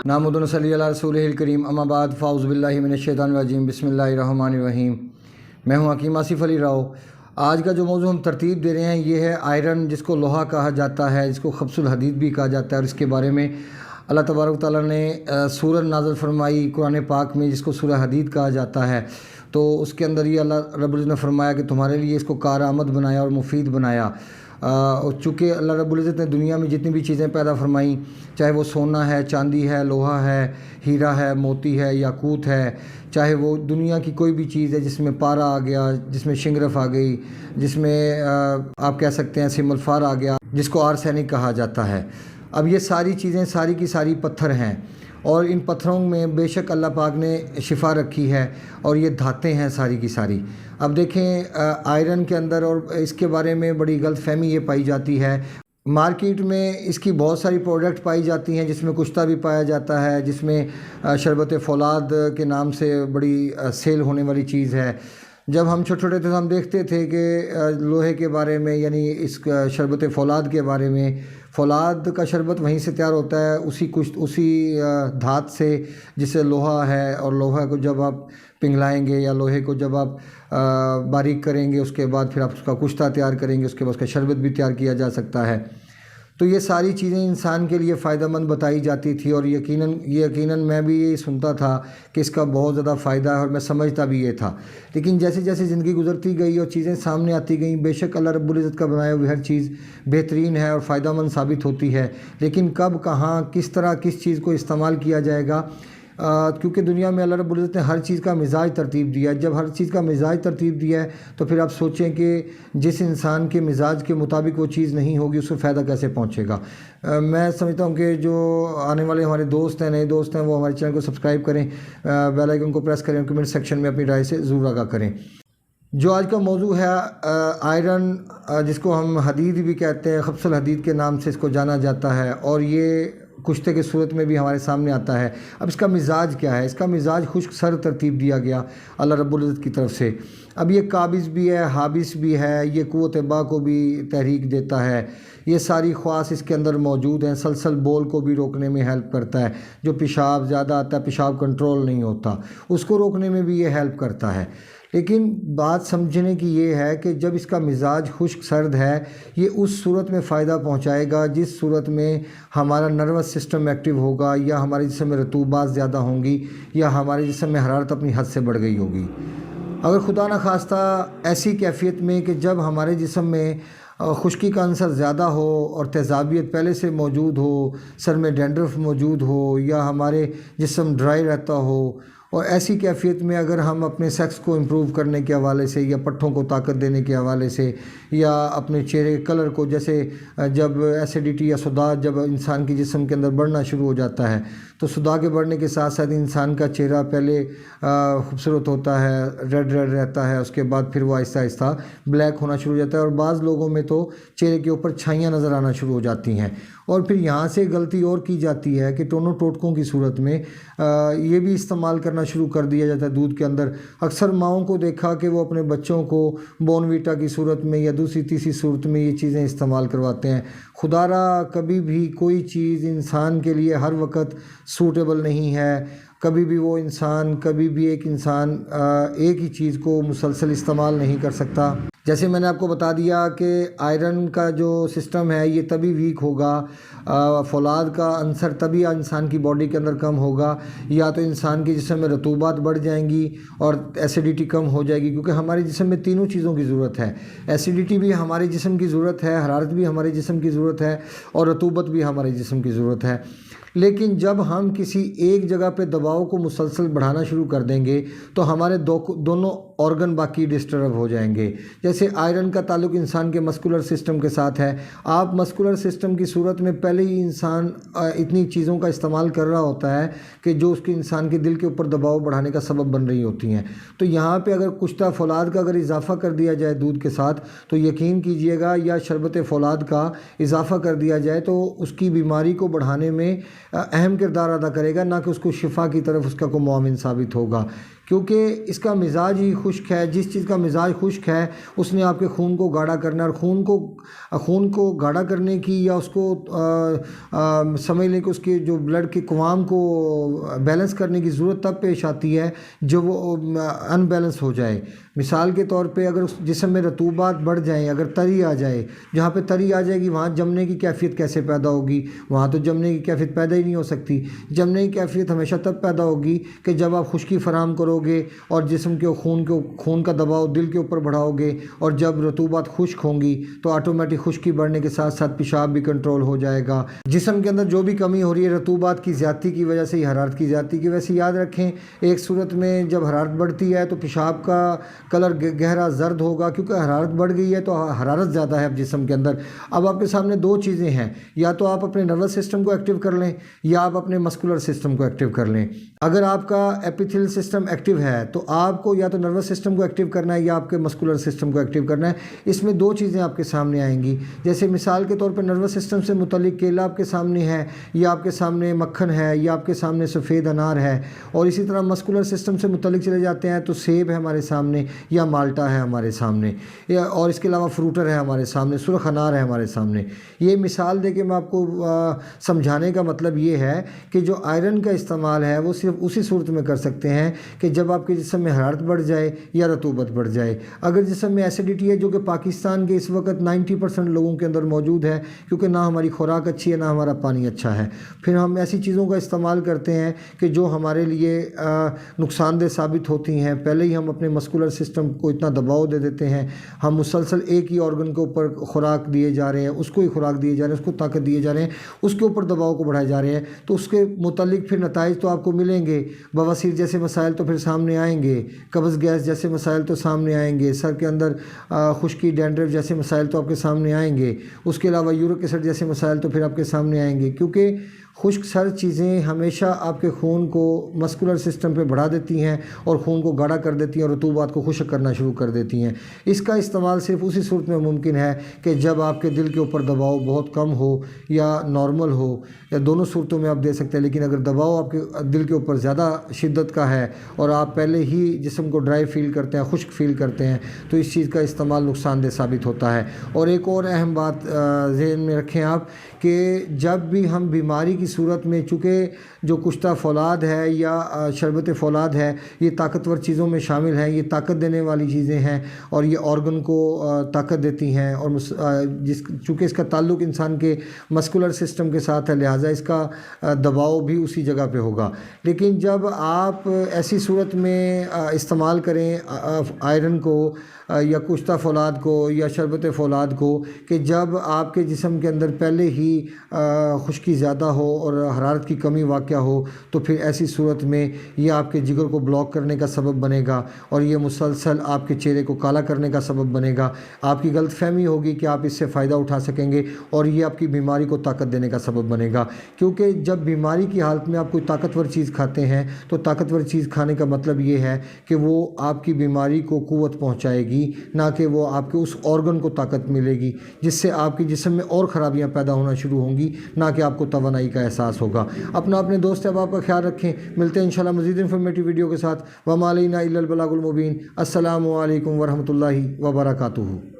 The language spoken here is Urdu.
نحمدہ ونصلی علی رسولہ الکریم، اما بعد، فاعوذ باللہ من الشیطان الرجیم، بسم اللہ الرحمن الرحیم۔ میں ہوں حکیم آصف علی راؤ۔ آج کا جو موضوع ہم ترتیب دے رہے ہیں یہ ہے آئرن، جس کو لوہا کہا جاتا ہے، جس کو خبث الحدید بھی کہا جاتا ہے، اور اس کے بارے میں اللہ تبارک و تعالیٰ نے سورہ نازل فرمائی قرآن پاک میں، جس کو سورہ حدید کہا جاتا ہے۔ تو اس کے اندر یہ اللہ رب العزت نے فرمایا کہ تمہارے لیے اس کو کارآمد بنایا اور مفید بنایا۔ اور چونکہ اللہ رب العزت نے دنیا میں جتنی بھی چیزیں پیدا فرمائیں، چاہے وہ سونا ہے، چاندی ہے، لوہا ہے، ہیرا ہے، موتی ہے، یاقوت ہے، چاہے وہ دنیا کی کوئی بھی چیز ہے جس میں پارا آ گیا، جس میں شنگرف آ گئی، جس میں آپ کہہ سکتے ہیں سم الفار آ گیا، جس کو آرسینک کہا جاتا ہے۔ اب یہ ساری چیزیں ساری کی ساری پتھر ہیں، اور ان پتھروں میں بے شک اللہ پاک نے شفا رکھی ہے، اور یہ دھاتیں ہیں ساری کی ساری۔ اب دیکھیں آئرن کے اندر، اور اس کے بارے میں بڑی غلط فہمی یہ پائی جاتی ہے، مارکیٹ میں اس کی بہت ساری پروڈکٹ پائی جاتی ہیں، جس میں کشتہ بھی پایا جاتا ہے، جس میں شربت فولاد کے نام سے بڑی سیل ہونے والی چیز ہے۔ جب ہم چھوٹے چھوٹے تھے تو ہم دیکھتے تھے کہ لوہے کے بارے میں، یعنی اس شربت فولاد کے بارے میں، فولاد کا شربت وہیں سے تیار ہوتا ہے، اسی دھات سے جسے لوہا ہے، اور لوہا کو جب آپ پنگھلائیں گے یا لوہے کو جب آپ باریک کریں گے، اس کے بعد پھر آپ اس کا کشتہ تیار کریں گے، اس کے بعد اس کا شربت بھی تیار کیا جا سکتا ہے۔ تو یہ ساری چیزیں انسان کے لیے فائدہ مند بتائی جاتی تھی، اور یقیناً میں بھی یہ سنتا تھا کہ اس کا بہت زیادہ فائدہ ہے، اور میں سمجھتا بھی یہ تھا۔ لیکن جیسے جیسے زندگی گزرتی گئی اور چیزیں سامنے آتی گئیں، بے شک اللہ رب العزت کا بنایا ہوئی ہر چیز بہترین ہے اور فائدہ مند ثابت ہوتی ہے، لیکن کب، کہاں، کس طرح، کس چیز کو استعمال کیا جائے گا، کیونکہ دنیا میں اللہ رب العزت نے ہر چیز کا مزاج ترتیب دیا ہے۔ جب ہر چیز کا مزاج ترتیب دیا ہے تو پھر آپ سوچیں کہ جس انسان کے مزاج کے مطابق وہ چیز نہیں ہوگی، اس کو فائدہ کیسے پہنچے گا۔ میں سمجھتا ہوں کہ جو آنے والے ہمارے دوست ہیں، نئے دوست ہیں، وہ ہمارے چینل کو سبسکرائب کریں، بیل آئیکن کو پریس کریں، کمنٹ سیکشن میں اپنی رائے سے ضرور آگاہ کریں۔ جو آج کا موضوع ہے آئرن، جس کو ہم حدید بھی کہتے ہیں، خبث الحدید کے نام سے اس کو جانا جاتا ہے، اور یہ کشتے کے صورت میں بھی ہمارے سامنے آتا ہے۔ اب اس کا مزاج کیا ہے؟ اس کا مزاج خشک سر ترتیب دیا گیا اللہ رب العزت کی طرف سے۔ اب یہ قابض بھی ہے، حابس بھی ہے، یہ قوت با کو بھی تحریک دیتا ہے، یہ ساری خواص اس کے اندر موجود ہیں۔ سلسل بول کو بھی روکنے میں ہیلپ کرتا ہے، جو پیشاب زیادہ آتا ہے، پیشاب کنٹرول نہیں ہوتا، اس کو روکنے میں بھی یہ ہیلپ کرتا ہے۔ لیکن بات سمجھنے کی یہ ہے کہ جب اس کا مزاج خشک سرد ہے، یہ اس صورت میں فائدہ پہنچائے گا جس صورت میں ہمارا نروس سسٹم ایکٹیو ہوگا، یا ہمارے جسم میں رطوبات زیادہ ہوں گی، یا ہمارے جسم میں حرارت اپنی حد سے بڑھ گئی ہوگی۔ اگر خدا نخواستہ ایسی کیفیت میں کہ جب ہمارے جسم میں خشکی کا عنصر زیادہ ہو اور تیزابیت پہلے سے موجود ہو، سر میں ڈینڈرف موجود ہو، یا ہمارے جسم ڈرائی رہتا ہو، اور ایسی کیفیت میں اگر ہم اپنے سیکس کو امپروو کرنے کے حوالے سے، یا پٹھوں کو طاقت دینے کے حوالے سے، یا اپنے چہرے کے کلر کو، جیسے جب ایسیڈیٹی یا صداع جب انسان کی جسم کے اندر بڑھنا شروع ہو جاتا ہے، تو صداع کے بڑھنے کے ساتھ ساتھ انسان کا چہرہ پہلے خوبصورت ہوتا ہے، ریڈ رہتا ہے، اس کے بعد پھر وہ آہستہ آہستہ بلیک ہونا شروع ہو جاتا ہے، اور بعض لوگوں میں تو چہرے کے اوپر چھائیاں نظر آنا شروع ہو جاتی ہیں۔ اور پھر یہاں سے غلطی اور کی جاتی ہے کہ ٹونوں ٹوٹکوں کی صورت میں یہ بھی استعمال کرنا شروع کر دیا جاتا ہے دودھ کے اندر۔ اکثر ماؤں کو دیکھا کہ وہ اپنے بچوں کو بون ویٹا کی صورت میں یا دوسری تیسری صورت میں یہ چیزیں استعمال کرواتے ہیں۔ خدا را کبھی بھی کوئی چیز انسان کے لیے ہر وقت سوٹیبل نہیں ہے، کبھی بھی وہ انسان، کبھی بھی ایک انسان ایک ہی چیز کو مسلسل استعمال نہیں کر سکتا۔ جیسے میں نے آپ کو بتا دیا کہ آئرن کا جو سسٹم ہے یہ تبھی ویک ہوگا، فولاد کا عنصر تبھی انسان کی باڈی کے اندر کم ہوگا، یا تو انسان کے جسم میں رطوبات بڑھ جائیں گی اور ایسیڈیٹی کم ہو جائے گی، کیونکہ ہمارے جسم میں تینوں چیزوں کی ضرورت ہے۔ ایسیڈیٹی بھی ہمارے جسم کی ضرورت ہے، حرارت بھی ہمارے جسم کی ضرورت ہے، اور رطوبت بھی ہمارے جسم کی ضرورت ہے۔ لیکن جب ہم کسی ایک جگہ پہ دباؤ کو مسلسل بڑھانا شروع کر دیں گے تو ہمارے دونوں آرگن باقی ڈسٹرب ہو جائیں گے۔ جیسے آئرن کا تعلق انسان کے مسکولر سسٹم کے ساتھ ہے۔ آپ مسکولر سسٹم کی صورت میں پہلے ہی انسان اتنی چیزوں کا استعمال کر رہا ہوتا ہے کہ جو اس کے انسان کے دل کے اوپر دباؤ بڑھانے کا سبب بن رہی ہوتی ہیں۔ تو یہاں پہ اگر کشتہ فولاد کا اگر اضافہ کر دیا جائے دودھ کے ساتھ تو یقین کیجئے گا، یا شربت فولاد کا اضافہ کر دیا جائے تو اس کی بیماری کو بڑھانے میں اہم کردار ادا کرے گا، نہ کہ اس کو شفا کی طرف اس کا کوئی معاون ثابت ہوگا۔ کیونکہ اس کا مزاج ہی خشک ہے. جس چیز کا مزاج خشک ہے اس نے آپ کے خون کو گاڑھا کرنا ہے، اور خون کو گاڑھا کرنے کی یا اس کو سمجھ لیں کہ اس کے جو بلڈ کے قوام کو بیلنس کرنے کی ضرورت تب پیش آتی ہے جب وہ ان بیلنس ہو جائے. مثال کے طور پہ اگر اس جسم میں رطوبات بڑھ جائیں، اگر تری آ جائے، جہاں پہ تری آ جائے گی وہاں جمنے کی کیفیت کیسے پیدا ہوگی؟ وہاں تو جمنے کی کیفیت پیدا ہی نہیں ہو سکتی. جمنے کی کیفیت ہمیشہ تب پیدا ہوگی کہ جب آپ خشکی فراہم کرو گے اور جسم کے خون کا دباؤ دل کے اوپر بڑھاؤ گے، اور جب رطوبات خشک ہوں گی تو آٹومیٹک خشکی بڑھنے کے ساتھ ساتھ پیشاب بھی کنٹرول ہو جائے گا. جسم کے اندر جو بھی کمی ہو رہی ہے رطوبات کی زیادتی کی وجہ سے، حرارت کی زیادتی کی وجہ سے، یاد رکھیں ایک صورت میں جب حرارت بڑھتی ہے تو پیشاب کا کلر گہرا زرد ہوگا، کیونکہ حرارت بڑھ گئی ہے تو حرارت زیادہ ہے اب جسم کے اندر. اب آپ کے سامنے دو چیزیں ہیں، یا تو آپ اپنے نروس سسٹم کو ایکٹیو کر لیں یا آپ اپنے مسکولر سسٹم کو ایکٹیو کر لیں. اگر آپ کا ایپیتھیل سسٹم ایکٹیو ہے تو آپ کو یا تو نروس سسٹم کو ایکٹیو کرنا ہے یا آپ کے مسکولر سسٹم کو ایکٹیو کرنا ہے. اس میں دو چیزیں آپ کے سامنے آئیں گی. جیسے مثال کے طور پر نروس سسٹم سے متعلق کیلا آپ کے سامنے ہے، یا آپ کے سامنے مکھن ہے، یا آپ کے سامنے سفید انار ہے. اور اسی طرح مسکولر سسٹم سے متعلق چلے جاتے ہیں تو سیب ہے ہمارے سامنے، یا مالٹا ہے ہمارے سامنے، اور اس کے علاوہ فروٹر ہے ہمارے سامنے، سرخ انار ہے ہمارے سامنے. یہ مثال دے کے میں آپ کو سمجھانے کا مطلب یہ ہے کہ جو آئرن کا استعمال ہے وہ صرف اسی صورت میں کر سکتے ہیں کہ جب آپ کے جسم میں حرارت بڑھ جائے یا رطوبت بڑھ جائے. اگر جسم میں ایسیڈیٹی ہے، جو کہ پاکستان کے اس وقت 90% لوگوں کے اندر موجود ہے، کیونکہ نہ ہماری خوراک اچھی ہے نہ ہمارا پانی اچھا ہے، پھر ہم ایسی چیزوں کا استعمال کرتے ہیں کہ جو ہمارے لیے نقصان دہ ثابت ہوتی ہیں. پہلے ہی ہم اپنے مسکولر سسٹم کو اتنا دباؤ دے دیتے ہیں، ہم مسلسل ایک ہی آرگن کے اوپر خوراک دیے جا رہے ہیں، اس کو ہی خوراک دیے جا رہے ہیں، اس کو طاقت دیے جا رہے ہیں، اس کے اوپر دباؤ کو بڑھائے جا رہے ہیں. تو اس کے متعلق پھر نتائج تو آپ کو ملیں گے. بواسیر جیسے مسائل تو پھر سامنے آئیں گے، قبض گیس جیسے مسائل تو سامنے آئیں گے، سر کے اندر خشکی ڈینڈرف جیسے مسائل تو آپ کے سامنے آئیں گے. اس کے علاوہ یورک ایسڈ جیسے مسائل تو پھر آپ کے سامنے آئیں گے، کیونکہ خشک سر چیزیں ہمیشہ آپ کے خون کو مسکولر سسٹم پہ بڑھا دیتی ہیں اور خون کو گاڑھا کر دیتی ہیں اور رطوبات کو خشک کرنا شروع کر دیتی ہیں. اس کا استعمال صرف اسی صورت میں ممکن ہے کہ جب آپ کے دل کے اوپر دباؤ بہت کم ہو یا نارمل ہو، یا دونوں صورتوں میں آپ دے سکتے ہیں. لیکن اگر دباؤ آپ کے دل کے اوپر زیادہ شدت کا ہے اور آپ پہلے ہی جسم کو ڈرائی فیل کرتے ہیں، خشک فیل کرتے ہیں، تو اس چیز کا استعمال نقصان دہ ثابت ہوتا ہے. اور ایک اور اہم بات ذہن میں رکھیں آپ کہ جب بھی ہم بیماری کی صورت میں، چونکہ جو کشتہ فولاد ہے یا شربت فولاد ہے یہ طاقتور چیزوں میں شامل ہیں، یہ طاقت دینے والی چیزیں ہیں اور یہ آرگن کو طاقت دیتی ہیں، اور چونکہ اس کا تعلق انسان کے مسکولر سسٹم کے ساتھ ہے لہٰذا اس کا دباؤ بھی اسی جگہ پہ ہوگا. لیکن جب آپ ایسی صورت میں استعمال کریں آئرن کو یا کشتہ فولاد کو یا شربت فولاد کو کہ جب آپ کے جسم کے اندر پہلے ہی خشکی زیادہ ہو اور حرارت کی کمی واقع ہو، تو پھر ایسی صورت میں یہ آپ کے جگر کو بلاک کرنے کا سبب بنے گا اور یہ مسلسل آپ کے چہرے کو کالا کرنے کا سبب بنے گا. آپ کی غلط فہمی ہوگی کہ آپ اس سے فائدہ اٹھا سکیں گے اور یہ آپ کی بیماری کو طاقت دینے کا سبب بنے گا. کیونکہ جب بیماری کی حالت میں آپ کوئی طاقتور چیز کھاتے ہیں تو طاقتور چیز کھانے کا مطلب یہ ہے کہ وہ آپ کی بیماری کو قوت پہنچائے گی، نہ کہ وہ آپ کے اس آرگن کو طاقت ملے گی جس سے آپ کے جسم میں اور خرابیاں پیدا ہونا شروع ہوں گی، نہ کہ آپ کو توانائی کا احساس ہوگا. اپنے دوست احباب کا خیال رکھیں. ملتے ہیں انشاءاللہ مزید انفارمیٹیو ویڈیو کے ساتھ. وما علینا الا البلاغ المبین. السلام علیکم ورحمۃ اللہ وبرکاتہ.